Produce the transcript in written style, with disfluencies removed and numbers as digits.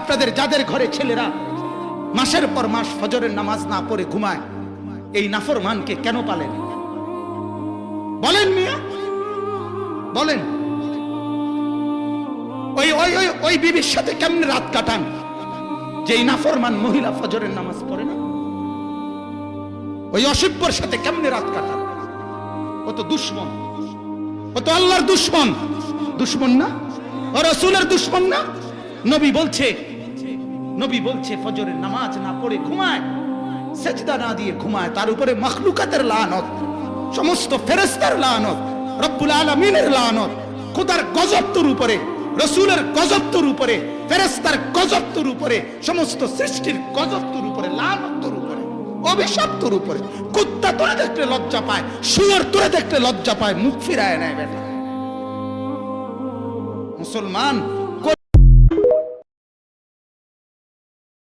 আপনাদের যাদের ঘরে ছেলেরা মাসের পর মাস ফজরের নামাজ না পড়ে ঘুমায়, এই নাফরমানকে কেন পালেন? বলেন মিয়া, বলেন। ওই ওই ওই ওই বিবির সাথে কেমনে রাত কাটান যে এই নাফরমান মহিলা ফজরের নামাজ পড়ে না? ওই অসভ্যর সাথে কেমনে রাত কাটান? ও তো দুশ্মন, ও তো আল্লাহর দুশ্মন। দুশ্মন না? ও রাসূলের দুশ্মন না? নবী বলছে ফজরের নামাজ না পড়ে ঘুমায়, সেজদা না দিয়ে ঘুমায়, তার উপরে মাখলুকাতের লানত, সমস্ত ফেরেশতার লানত, রব্বুল আলামিনের লানত, খোদার গজব তোর উপরে, রাসূলের গজব তোর উপরে, ফেরেশতার গজব তোর উপরে, সমস্ত সৃষ্টির গজব তোর উপরে, লানত তোর উপরে, অভিশাপ তোর উপরে। কুত্তা তোরে দেখলে লজ্জা পায়, শুয়োর তোরে দেখলে লজ্জা পায়, মুখ ফিরায় নেয় বেটা। মুসলমান